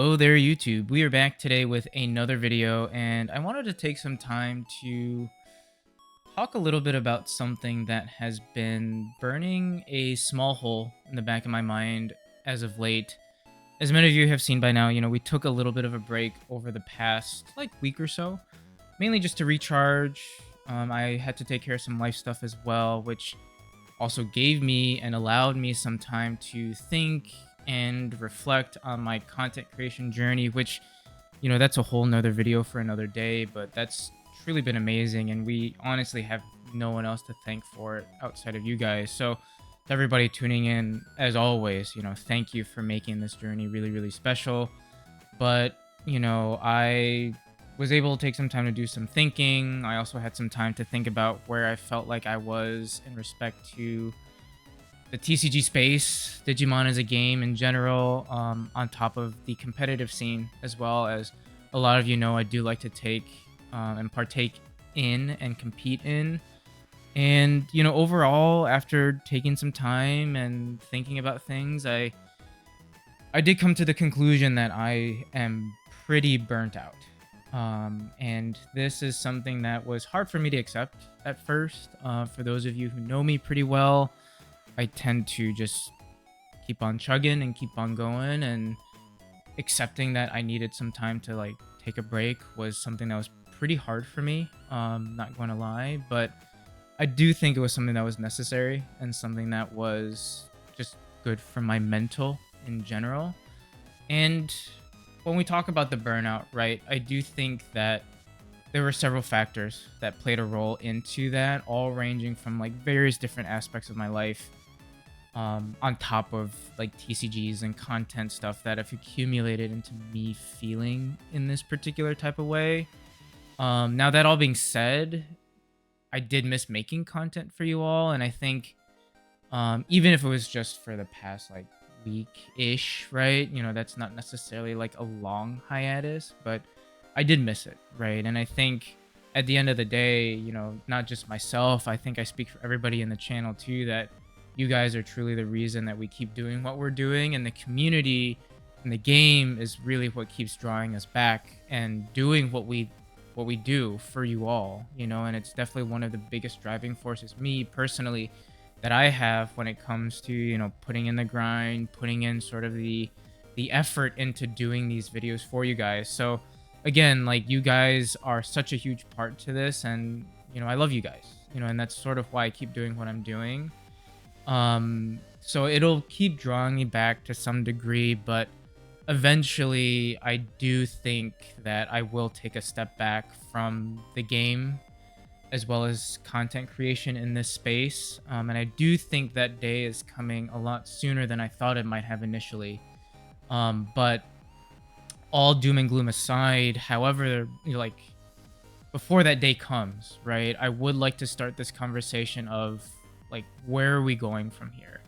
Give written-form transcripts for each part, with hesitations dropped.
Hello there, YouTube. We are back today with another video, and I wanted to take some time to talk a little bit about something that has been burning a small hole in the back of my mind as of late. As many of you have seen by now, we took a little bit of a break over the past week or so, mainly just to recharge. I had to take care of some life stuff as well, which also gave me and allowed me some time to think and reflect on my content creation journey, which, that's a whole nother video for another day, but that's truly been amazing. And we honestly have no one else to thank for it outside of you guys. So to everybody tuning in, as always, thank you for making this journey really, really special. But, I was able to take some time to do some thinking. I also had some time to think about where I felt like I was in respect to the TCG space, Digimon as a game in general, on top of the competitive scene, as well as a lot of I do like to take and partake in and compete in. And, overall, after taking some time and thinking about things, I did come to the conclusion that I am pretty burnt out. And this is something that was hard for me to accept at first. For those of you who know me pretty well, I tend to just keep on chugging and keep on going, and accepting that I needed some time to take a break was something that was pretty hard for me. Not going to lie, but I do think it was something that was necessary and something that was just good for my mental in general. And when we talk about the burnout, right, I do think that there were several factors that played a role into that, all ranging from various different aspects of my life, on top of TCGs and content stuff that have accumulated into me feeling in this particular type of way. Now, that all being said, I did miss making content for you all, and I think even if it was just for the past week-ish, right? That's not necessarily a long hiatus, but I did miss it, right? And I think at the end of the day, not just myself, I think I speak for everybody in the channel too, that you guys are truly the reason that we keep doing what we're doing, and the community and the game is really what keeps drawing us back and doing what we do for you all, and it's definitely one of the biggest driving forces, me personally, that I have when it comes to, putting in the grind, putting in sort of the effort into doing these videos for you guys. So again, you guys are such a huge part to this, and, I love you guys, and that's sort of why I keep doing what I'm doing. So it'll keep drawing me back to some degree, but eventually I do think that I will take a step back from the game as well as content creation in this space. And I do think that day is coming a lot sooner than I thought it might have initially. But all doom and gloom aside, however, before that day comes, right, I would like to start this conversation of where are we going from here?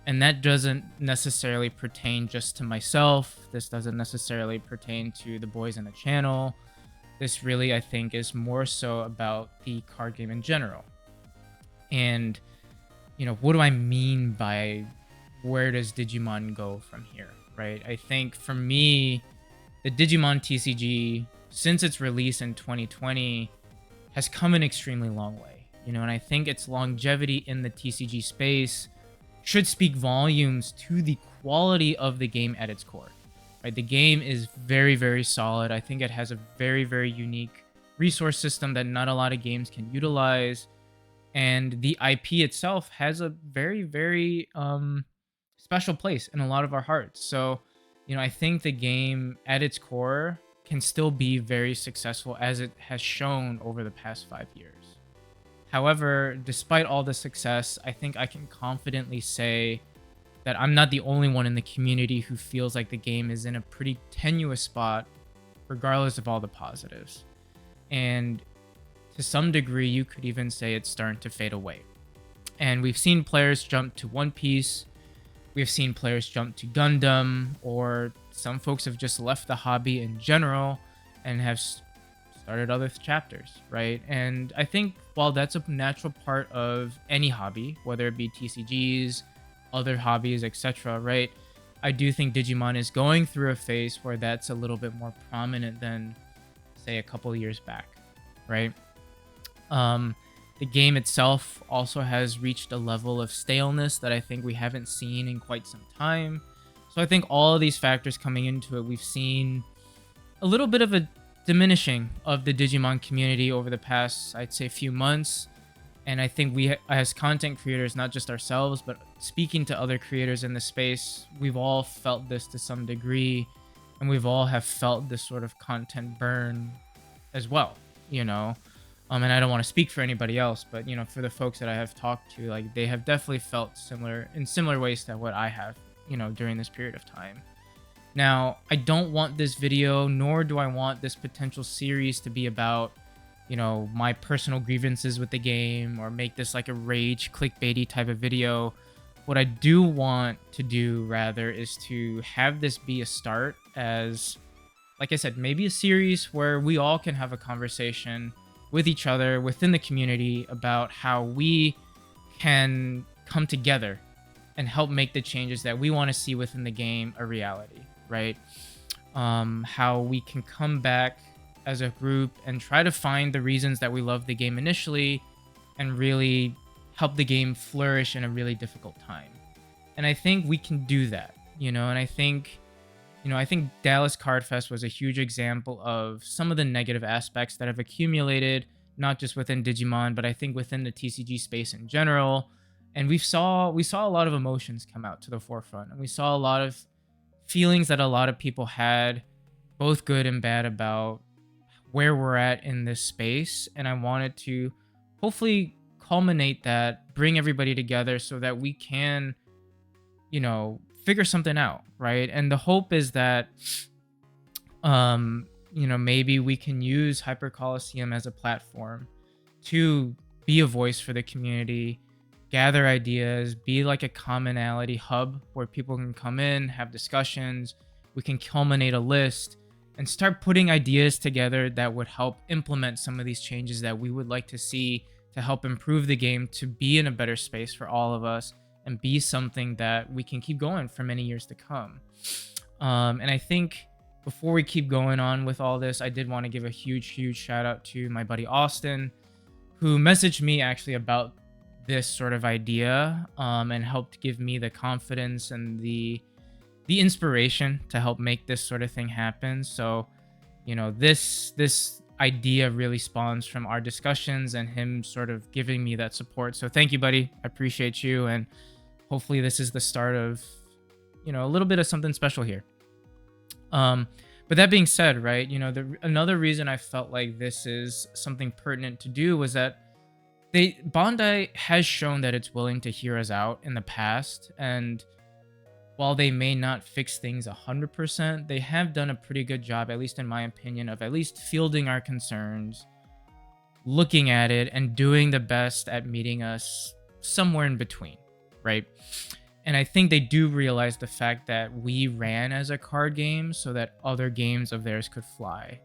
And that doesn't necessarily pertain just to myself. This doesn't necessarily pertain to the boys in the channel. This really, I think, is more so about the card game in general. And, what do I mean by where does Digimon go from here, right? I think for me, the Digimon TCG, since its release in 2020, has come an extremely long way. And I think its longevity in the TCG space should speak volumes to the quality of the game at its core. Right? The game is very, very solid. I think it has a very, very unique resource system that not a lot of games can utilize. And the IP itself has a very, very special place in a lot of our hearts. So, I think the game at its core can still be very successful, as it has shown over the past 5 years. However, despite all the success, I think I can confidently say that I'm not the only one in the community who feels like the game is in a pretty tenuous spot, regardless of all the positives. And to some degree, you could even say it's starting to fade away. And we've seen players jump to One Piece, we've seen players jump to Gundam, or some folks have just left the hobby in general and have started other chapters, right? And I think while that's a natural part of any hobby, whether it be TCGs, other hobbies, etc., right, I do think Digimon is going through a phase where that's a little bit more prominent than, say, a couple of years back, right? Um, the game itself also has reached a level of staleness that I think we haven't seen in quite some time. So I think all of these factors coming into it, we've seen a little bit of a diminishing of the Digimon community over the past, I'd say, few months. And I think we, as content creators, not just ourselves, but speaking to other creators in the space, we've all felt this to some degree, and we've all have felt this sort of content burn as well, you know. And I don't want to speak for anybody else, but you know, for the folks that I have talked to, like they have definitely felt similar ways to what I have, you know, during this period of time. Now, I don't want this video, nor do I want this potential series to be about, you know, my personal grievances with the game or make this like a rage clickbaity type of video. What I do want to do rather is to have this be a start as, like I said, maybe a series where we all can have a conversation with each other within the community about how we can come together and help make the changes that we want to see within the game a reality, right? How we can come back as a group and try to find the reasons that we love the game initially and really help the game flourish in a really difficult time. And I think we can do that, you know, and I think Dallas Card Fest was a huge example of some of the negative aspects that have accumulated, not just within Digimon, but I think within the TCG space in general. And we saw a lot of emotions come out to the forefront, and we saw a lot of feelings that a lot of people had, both good and bad, about where we're at in this space. And I wanted to hopefully culminate that, bring everybody together so that we can, you know, figure something out, right? And the hope is that you know, maybe we can use Hyper Coliseum as a platform to be a voice for the community, gather ideas, be like a commonality hub where people can come in, have discussions, we can culminate a list and start putting ideas together that would help implement some of these changes that we would like to see to help improve the game to be in a better space for all of us and be something that we can keep going for many years to come. And I think before we keep going on with all this, I did want to give a huge shout out to my buddy Austin, who messaged me actually about this sort of idea, and helped give me the confidence and the inspiration to help make this sort of thing happen. So, you know, this idea really spawns from our discussions and him sort of giving me that support. So thank you, buddy. I appreciate you, and hopefully this is the start of, you know, a little bit of something special here. But that being said, right, you know, another reason I felt like this is something pertinent to do was that Bandai has shown that it's willing to hear us out in the past, and while they may not fix things 100%, they have done a pretty good job, at least in my opinion, of at least fielding our concerns, looking at it, and doing the best at meeting us somewhere in between, right? And I think they do realize the fact that we ran as a card game so that other games of theirs could fly.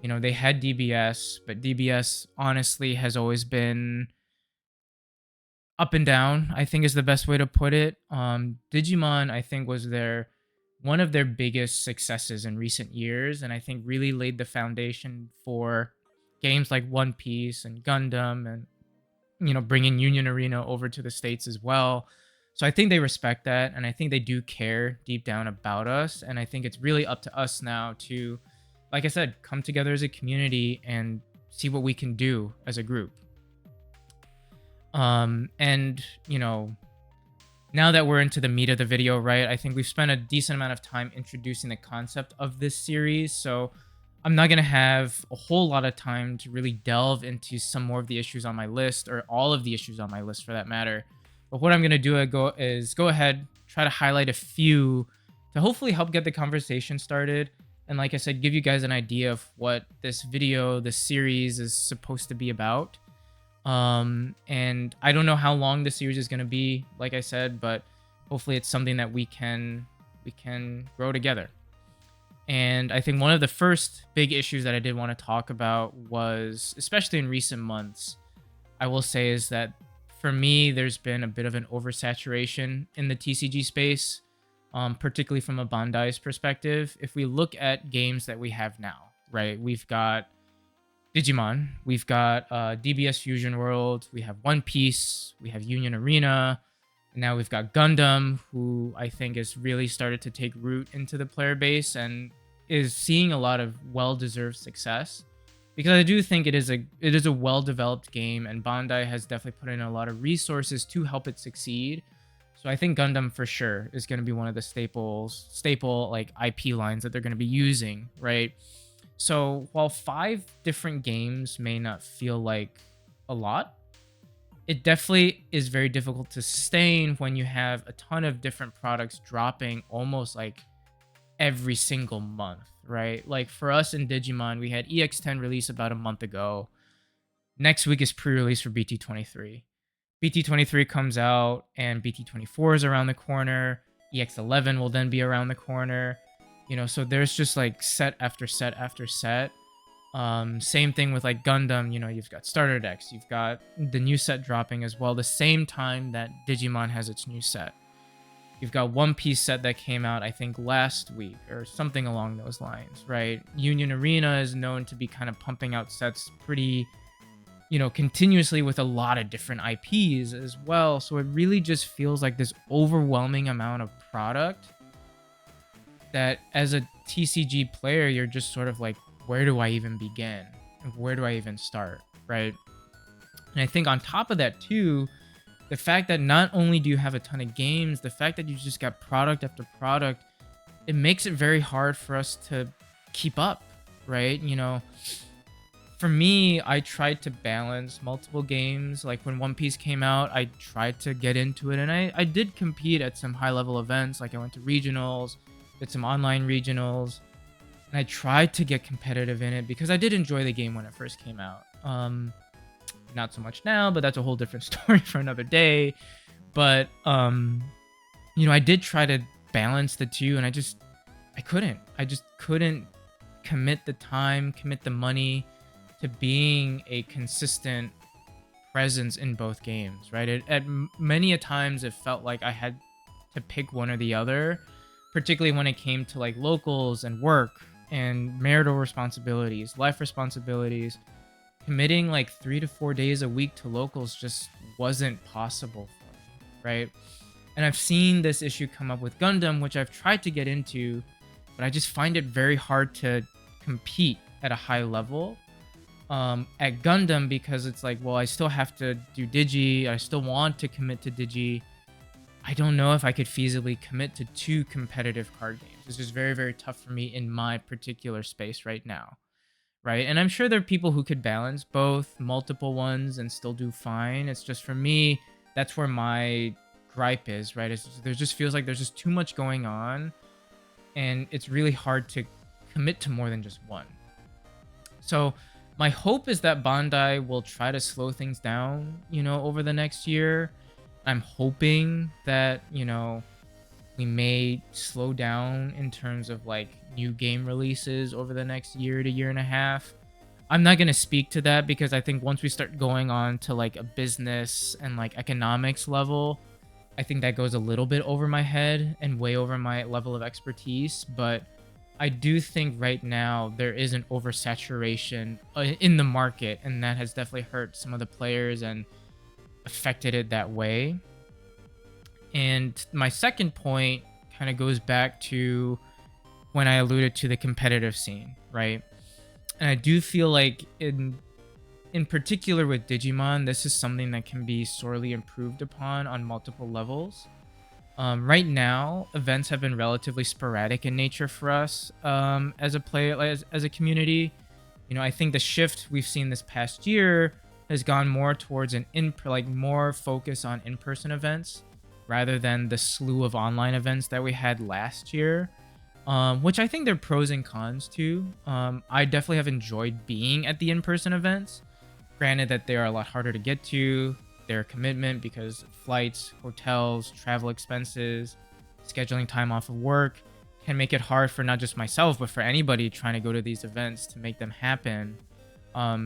You know, they had DBS, but DBS honestly has always been up and down, I think is the best way to put it. Digimon, I think, was one of their biggest successes in recent years, and I think really laid the foundation for games like One Piece and Gundam, and, you know, bringing Union Arena over to the States as well. So I think they respect that, and I think they do care deep down about us, and I think it's really up to us now to, like I said, come together as a community and see what we can do as a group. And, you know, now that we're into the meat of the video, right, I think we've spent a decent amount of time introducing the concept of this series, so I'm not going to have a whole lot of time to really delve into some more of the issues on my list, or all of the issues on my list for that matter. But what I'm going to do is go ahead, try to highlight a few to hopefully help get the conversation started. And like I said, give you guys an idea of what this series is supposed to be about. And I don't know how long the series is going to be, like I said, but hopefully it's something that we can grow together. And I think one of the first big issues that I did want to talk about was, especially in recent months, I will say, is that for me, there's been a bit of an oversaturation in the TCG space. particularly from a Bandai's perspective. If we look at games that we have now, right, we've got Digimon, we've got DBS Fusion World, we have One Piece, we have Union Arena, and now we've got Gundam, who I think has really started to take root into the player base and is seeing a lot of well-deserved success. Because I do think it is a well-developed game, and Bandai has definitely put in a lot of resources to help it succeed. So I think Gundam for sure is going to be one of the staple like IP lines that they're going to be using, right? So while 5 different games may not feel like a lot, it definitely is very difficult to sustain when you have a ton of different products dropping almost like every single month, right? Like for us in Digimon, we had EX10 release about a month ago. Next week is pre-release for BT23. BT23 comes out and BT24 is around the corner. EX11 will then be around the corner. So there's just like set after set after set. Same thing with like Gundam, you've got starter decks, you've got the new set dropping as well, the same time that Digimon has its new set. You've got One Piece set that came out, I think, last week or something along those lines, right? Union Arena is known to be kind of pumping out sets pretty, continuously with a lot of different IPs as well. So it really just feels like this overwhelming amount of product that as a TCG player, you're just sort of like, where do I even begin? Where do I even start, right? And I think on top of that too, the fact that not only do you have a ton of games, the fact that you just got product after product, it makes it very hard for us to keep up, right? For me, I tried to balance multiple games. Like when One Piece came out, I tried to get into it, and I did compete at some high-level events. Like I went to regionals, did some online regionals, and I tried to get competitive in it because I did enjoy the game when it first came out. Not so much now, but that's a whole different story for another day. But I did try to balance the two, and I just couldn't commit the time, commit the money to being a consistent presence in both games, right? Many a times it felt like I had to pick one or the other, particularly when it came to like locals and work and marital responsibilities, life responsibilities. Committing like 3 to 4 days a week to locals just wasn't possible for me, right? And I've seen this issue come up with Gundam, which I've tried to get into, but I just find it very hard to compete at a high level at Gundam, because it's like, well, I still have to do Digi. I still want to commit to Digi. I don't know if I could feasibly commit to 2 competitive card games. It's just very, very tough for me in my particular space right now, right? And I'm sure there are people who could balance both, multiple ones, and still do fine. It's just for me, that's where my gripe is, right? There just feels like there's just too much going on, and it's really hard to commit to more than just one. So my hope is that Bandai will try to slow things down, over the next year. I'm hoping that, we may slow down in terms of like new game releases over the next year to year and a half. I'm not going to speak to that because I think once we start going on to like a business and like economics level, I think that goes a little bit over my head and way over my level of expertise. But I do think right now there is an oversaturation in the market, and that has definitely hurt some of the players and affected it that way. And my second point kind of goes back to when I alluded to the competitive scene, right? And I do feel like in particular with Digimon, this is something that can be sorely improved upon on multiple levels. Right now, events have been relatively sporadic in nature for us as a player, as a community. I think the shift we've seen this past year has gone more towards more focus on in-person events rather than the slew of online events that we had last year, which I think there are pros and cons to. I definitely have enjoyed being at the in-person events. Granted that they are a lot harder to get to. Their commitment because flights, hotels, travel expenses, scheduling time off of work can make it hard for not just myself, but for anybody trying to go to these events to make them happen.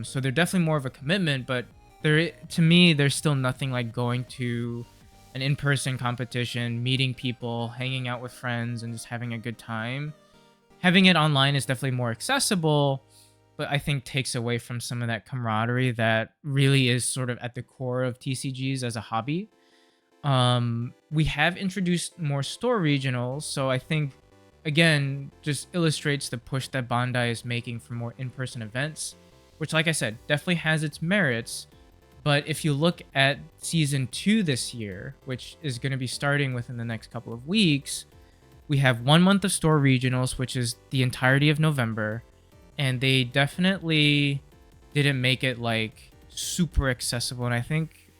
So they're definitely more of a commitment, but to me, there's still nothing like going to an in-person competition, meeting people, hanging out with friends, and just having a good time. Having it online is definitely more accessible, but I think takes away from some of that camaraderie that really is sort of at the core of TCGs as a hobby. We have introduced more store regionals, so I think again just illustrates the push that Bandai is making for more in-person events, which, like I said, definitely has its merits. But if you look at season 2 this year, which is going to be starting within the next couple of weeks, we have 1 month of store regionals, which is the entirety of November, and they definitely didn't make it like super accessible. And I think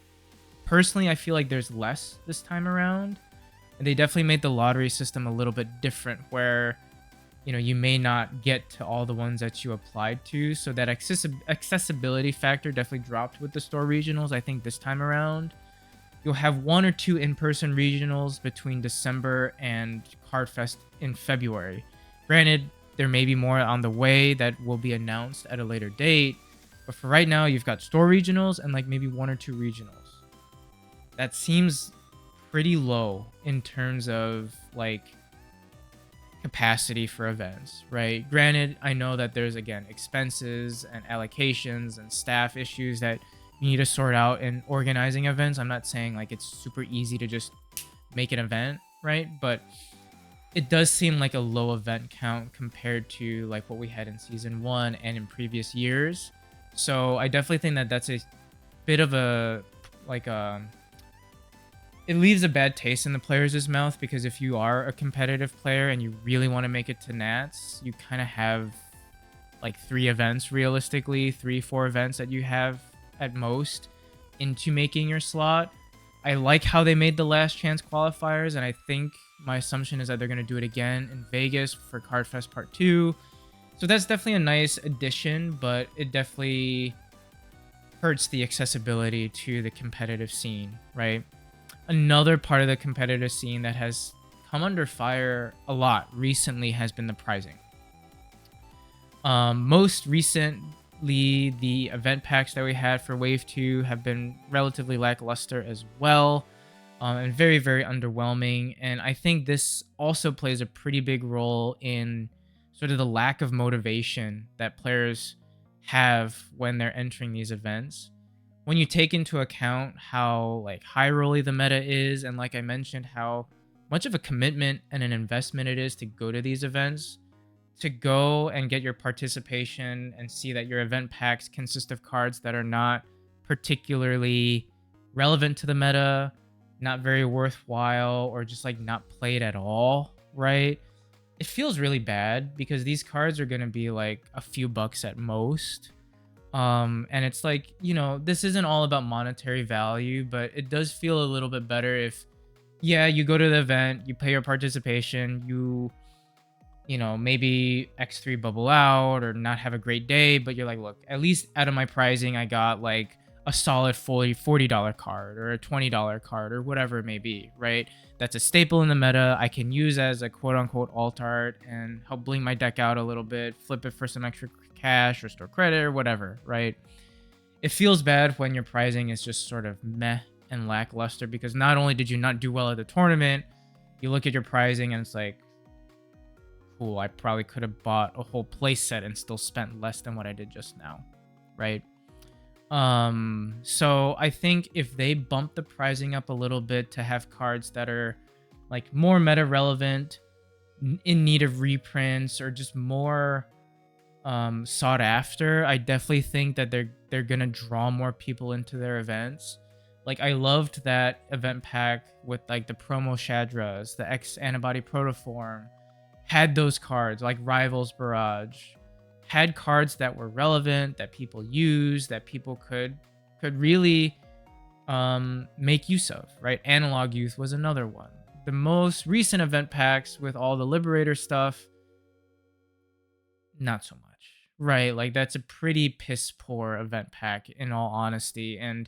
personally, I feel like there's less this time around. And they definitely made the lottery system a little bit different, where you may not get to all the ones that you applied to, so that accessibility factor definitely dropped with the store regionals. I think this time around you'll have 1 or 2 in-person regionals between December and Cardfest in February. Granted, there may be more on the way that will be announced at a later date, but for right now, you've got store regionals and like maybe 1 or 2 regionals. That seems pretty low in terms of like capacity for events, right? Granted, I know that there's again expenses and allocations and staff issues that you need to sort out in organizing events. I'm not saying like it's super easy to just make an event, right? But it does seem like a low event count compared to like what we had in season 1 and in previous years. So I definitely think that that's a bit of a like it leaves a bad taste in the players' mouth, because if you are a competitive player and you really want to make it to Nats, you kind of have like 3 events realistically, 3-4 events that you have at most into making your slot. I like how they made the last chance qualifiers, and I think my assumption is that they're going to do it again in Vegas for Cardfest Part 2. So that's definitely a nice addition, but it definitely hurts the accessibility to the competitive scene, right? Another part of the competitive scene that has come under fire a lot recently has been the pricing. Most recently, the event packs that we had for Wave 2 have been relatively lackluster as well, and very, very underwhelming. And I think this also plays a pretty big role in sort of the lack of motivation that players have when they're entering these events. When you take into account how like high rolly the meta is, and like I mentioned, how much of a commitment and an investment it is to go to these events, to go and get your participation and see that your event packs consist of cards that are not particularly relevant to the meta, not very worthwhile, or just like not played at all, right? It feels really bad, because these cards are going to be like a few bucks at most. And it's like, this isn't all about monetary value, but it does feel a little bit better if, yeah, you go to the event, you pay your participation, maybe X3 bubble out or not have a great day, but you're like, look, at least out of my pricing, I got like a solid $40 card or a $20 card or whatever it may be, right? That's a staple in the meta. I can use as a quote unquote alt art and help bling my deck out a little bit, flip it for some extra cash or store credit or whatever, right? It feels bad when your pricing is just sort of meh and lackluster, because not only did you not do well at the tournament, you look at your pricing and it's like, cool, I probably could have bought a whole place set and still spent less than what I did just now, right? So I think if they bump the pricing up a little bit to have cards that are like more meta relevant, in need of reprints, or just more sought after, I definitely think that they're gonna draw more people into their events. Like, I loved that event pack with like the promo Shadras, the X Antibody Protoform, had those cards like Rivals Barrage, had cards that were relevant, that people use, that people could really make use of, right? Analog Youth was another one. The most recent event packs with all the Liberator stuff, not so much, right? Like, that's a pretty piss poor event pack in all honesty. And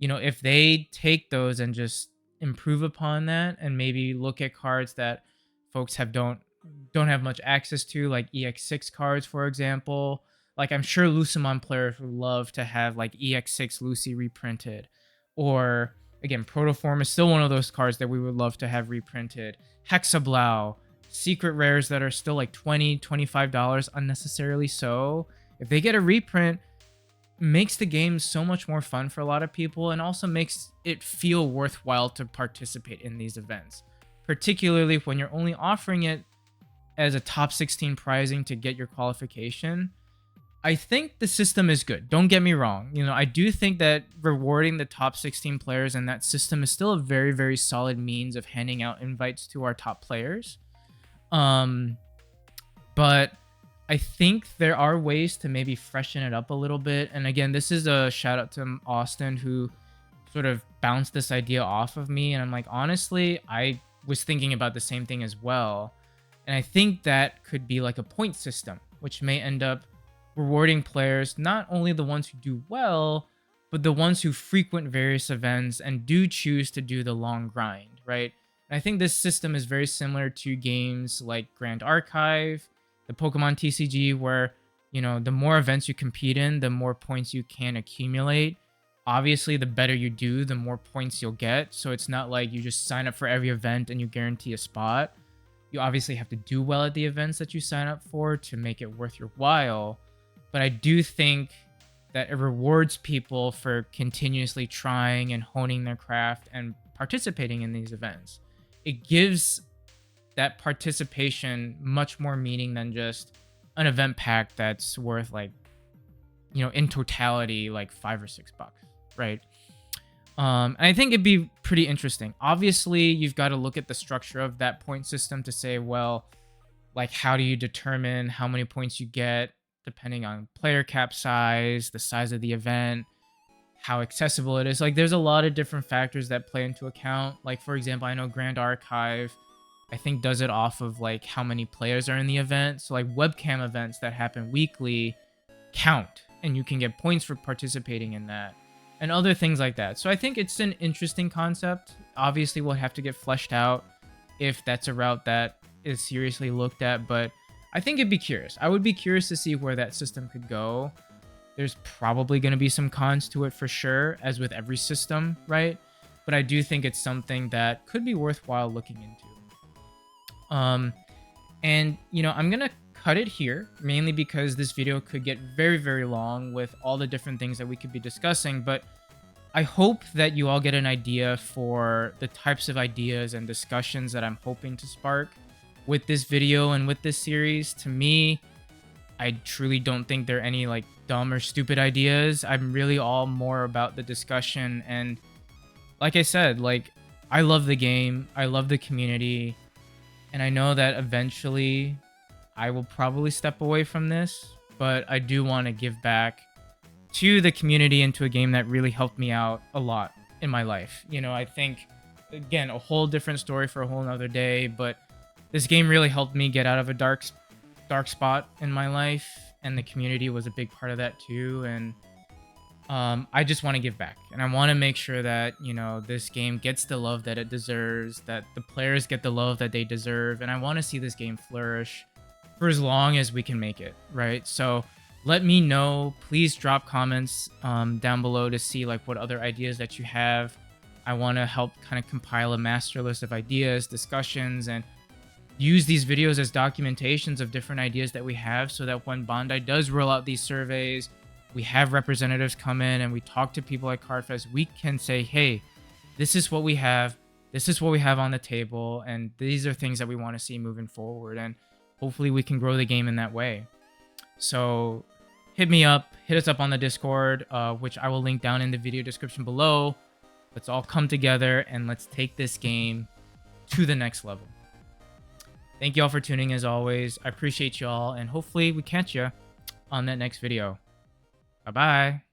if they take those and just improve upon that, and maybe look at cards that folks don't have much access to, like EX6 cards, for example. Like, I'm sure Lucemon players would love to have like EX6 Lucy reprinted, or Again, Protoform is still one of those cards that we would love to have reprinted. Hexablow, secret rares that are still like $20, $25 unnecessarily so. If they get a reprint, makes the game so much more fun for a lot of people and also makes it feel worthwhile to participate in these events, particularly when you're only offering it as a top 16 prizing to get your qualification. I think the system is good. Don't get me wrong. I do think that rewarding the top 16 players in that system is still a very, very solid means of handing out invites to our top players. But I think there are ways to maybe freshen it up a little bit. And again, this is a shout out to Austin, who sort of bounced this idea off of me. And I'm like, honestly, I was thinking about the same thing as well. And I think that could be like a point system, which may end up rewarding players, not only the ones who do well, but the ones who frequent various events and do choose to do the long grind, right? And I think this system is very similar to games like Grand Archive, the Pokemon TCG, where, the more events you compete in, the more points you can accumulate. Obviously, the better you do, the more points you'll get. So it's not like you just sign up for every event and you guarantee a spot. You obviously have to do well at the events that you sign up for to make it worth your while. But I do think that it rewards people for continuously trying and honing their craft and participating in these events. It gives that participation much more meaning than just an event pack that's worth like, in totality, like $5 or $6, right? And I think it'd be pretty interesting. Obviously, you've got to look at the structure of that point system to say, well, like, how do you determine how many points you get depending on player cap size, the size of the event, how accessible it is. Like, there's a lot of different factors that play into account. Like, for example, I know Grand Archive, I think, does it off of like how many players are in the event. So like webcam events that happen weekly count, and you can get points for participating in that, and other things like that. So I think it's an interesting concept. Obviously, we'll have to get fleshed out if that's a route that is seriously looked at, but I think it'd be curious. I would be curious to see where that system could go. There's probably going to be some cons to it for sure, as with every system, right? But I do think it's something that could be worthwhile looking into. And I'm gonna cut it here, mainly because this video could get very, very long with all the different things that we could be discussing, but I hope that you all get an idea for the types of ideas and discussions that I'm hoping to spark with this video and with this series. To me, I truly don't think there are any like dumb or stupid ideas. I'm really all more about the discussion, and like I said, like, I love the game, I love the community, and I know that eventually I will probably step away from this, but I do want to give back to the community and to a game that really helped me out a lot in my life. I think, again, a whole different story for a whole nother day, but this game really helped me get out of a dark spot in my life, and the community was a big part of that too. And I just want to give back, and I want to make sure that this game gets the love that it deserves, that the players get the love that they deserve, and I want to see this game flourish for as long as we can make it, right? So let me know. Please drop comments down below to see like what other ideas that you have. I want to help kind of compile a master list of ideas, discussions, and use these videos as documentations of different ideas that we have, so that when Bandai does roll out these surveys, we have representatives come in and we talk to people like Cardfest, we can say, hey, this is what we have, this is what we have on the table, and these are things that we want to see moving forward, and hopefully we can grow the game in that way. So hit me up, hit us up on the Discord, which I will link down in the video description below. Let's all come together and let's take this game to the next level. Thank you all for tuning as always. I appreciate you all, and hopefully we catch you on that next video. Bye-bye.